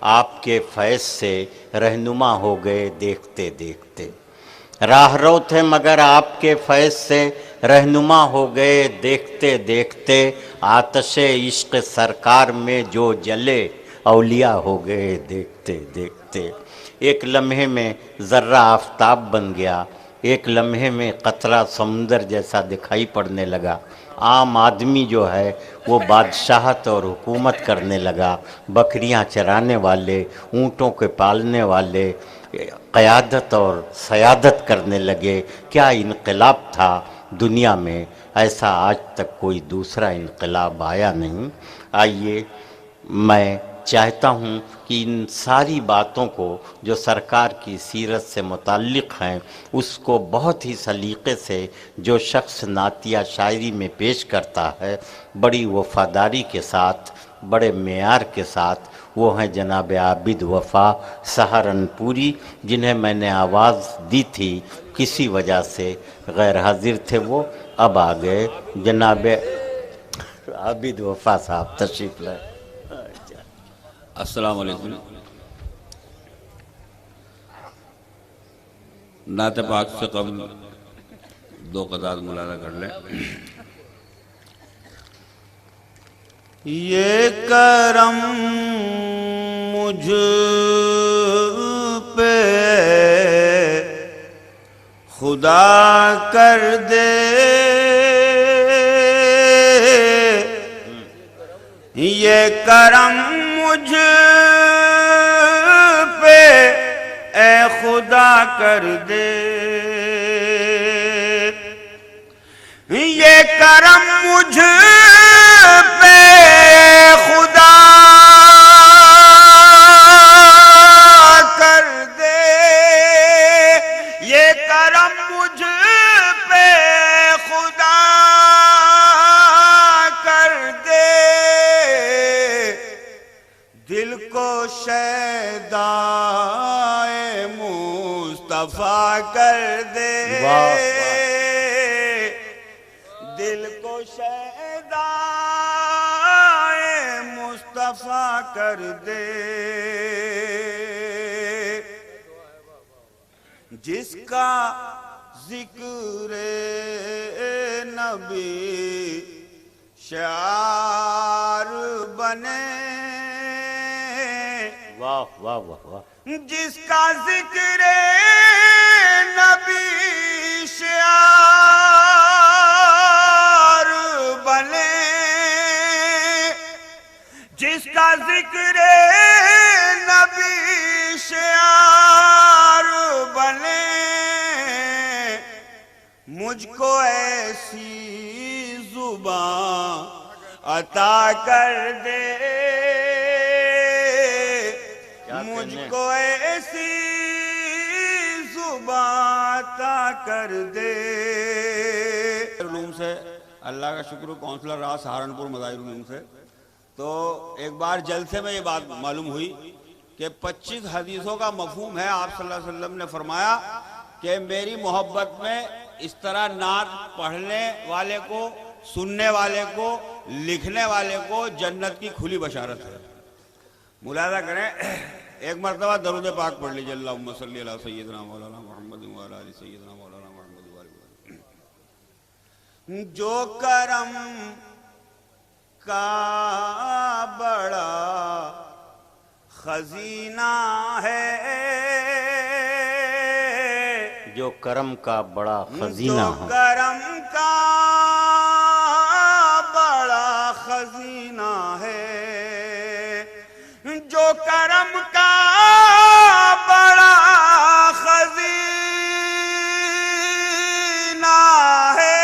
آپ کے فیض سے رہنما ہو گئے دیکھتے دیکھتے، راہ رو تھے مگر آپ کے فیض سے رہنما ہو گئے دیکھتے دیکھتے، آتش عشق سرکار میں جو جلے اولیاء ہو گئے دیکھتے دیکھتے۔ ایک لمحے میں ذرہ آفتاب بن گیا، ایک لمحے میں قطرہ سمندر جیسا دکھائی پڑنے لگا۔ عام آدمی جو ہے وہ بادشاہت اور حکومت کرنے لگا، بکریاں چرانے والے، اونٹوں کے پالنے والے قیادت اور سیادت کرنے لگے۔ کیا انقلاب تھا دنیا میں، ایسا آج تک کوئی دوسرا انقلاب آیا نہیں۔ آئیے، میں چاہتا ہوں کہ ان ساری باتوں کو جو سرکار کی سیرت سے متعلق ہیں اس کو بہت ہی سلیقے سے جو شخص نعتیہ شاعری میں پیش کرتا ہے، بڑی وفاداری کے ساتھ، بڑے معیار کے ساتھ، وہ ہیں جناب عابد وفا سہارنپوری، جنہیں میں نے آواز دی تھی، کسی وجہ سے غیر حاضر تھے، وہ اب آ گئے۔ جناب عابد وفا صاحب تشریف لائے۔ السلام علیکم۔ نعت پاک سے قبل دو قطعات ملاحظہ کر لیں۔ یہ کرم مجھ پہ خدا کر دے، یہ کرم مجھ پہ اے خدا کر دے، یہ کرم مجھ پہ خدا کر دے، یہ کرم مجھ پہ خدا کر دے، دل کو شیدائے مصطفیٰ کر دے، دل کو شیدائے مصطفیٰ کر دے، جس کا ذکر نبی شعار بنے، واہ واہ واہ واہ، جس کا ذکر نبی شعار بنے، جس کا ذکر نبی شعار بنے، مجھ کو ایسی زبان عطا کر دے، مجھ کو ایسی زبان عطا کر دے۔ علوم سے اللہ کا شکر کونسلر رہا سہارنپور مظاہر علوم سے، تو ایک بار جلسے میں یہ بات معلوم ہوئی کہ 25 حدیثوں کا مفہوم ہے۔ آپ صلی اللہ علیہ وسلم نے فرمایا کہ میری محبت میں اس طرح نعت پڑھنے والے کو، سننے والے کو، لکھنے والے کو جنت کی کھلی بشارت ہے۔ ملاحظہ کریں، ایک مرتبہ درود پاک پڑھ لیجئے، اللہم صلی علی سیدنا مولانا محمد وعلی آل سیدنا مولانا محمد وعلی آل۔ جو کرم کا بڑا خزینہ ہے، جو کرم کا بڑا خزینہ جو ہے، کرم کا بڑا خزینہ ہے، جو کرم کا بڑا خزینہ ہے،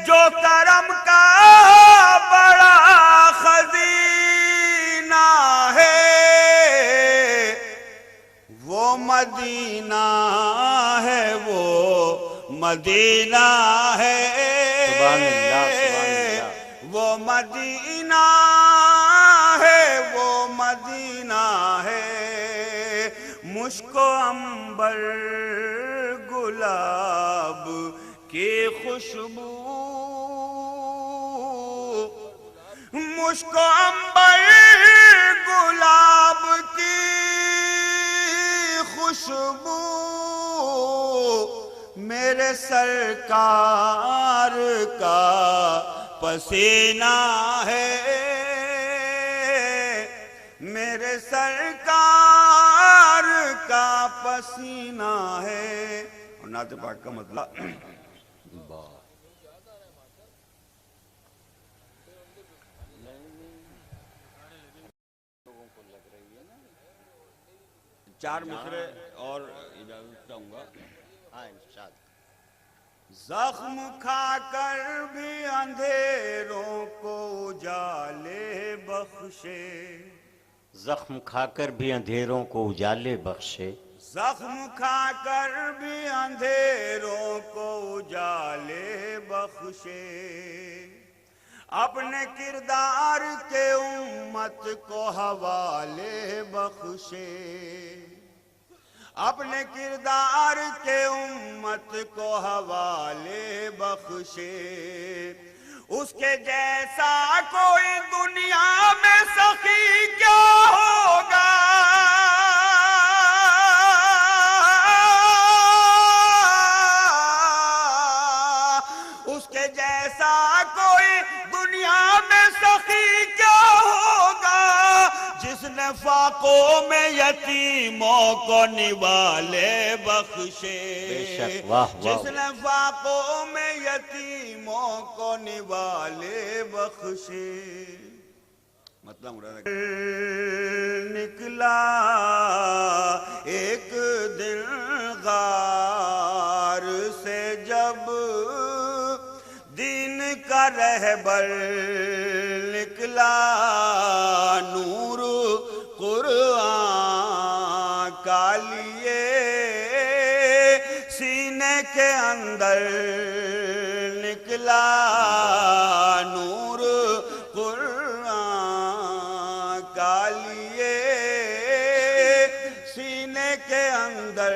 جو کرم کا بڑا خزینہ ہے، وہ مدینہ ہے، وہ مدینہ ہے، سبحان اللہ، سبحان اللہ، وہ مدینہ ہے، وہ مدینہ ہے، مشک و عنبر گلاب کی خوشبو، مشک و عنبر گلاب سرکار کا پسینہ ہے، میرے سرکار کا پسینہ ہے۔ اور نعت پاک کا مطلب چار مصرے اور اجازت چاہوں گا۔ ہاں ارشاد۔ زخم کھا کر بھی اندھیروں کو اجالے بخشے، زخم کھا کر بھی اندھیروں کو اجالے بخشے، زخم کھا کر بھی اندھیروں کو اجالے بخشے، اپنے کردار کے امت کو حوالے بخشے، اپنے کردار کے امت کو حوالے بخشے، اس کے جیسا کوئی دنیا میں سخی کیا ہوگا، اس کے جیسا کوئی دنیا میں سخی کیا ہوگا، جس نے فاقوں میں یتیموں کو نوالے بخشے، بے شک، واہ واہ، جس نے فاقوں میں یتیموں کو نوالے بخشے۔ مطلب مراد نکلا ایک دن غار سے جب دین کا رہبر نکلا، نور قرآن کا لیے سینے کے اندر نکلا، نور قرآن کا لیے سینے کے اندر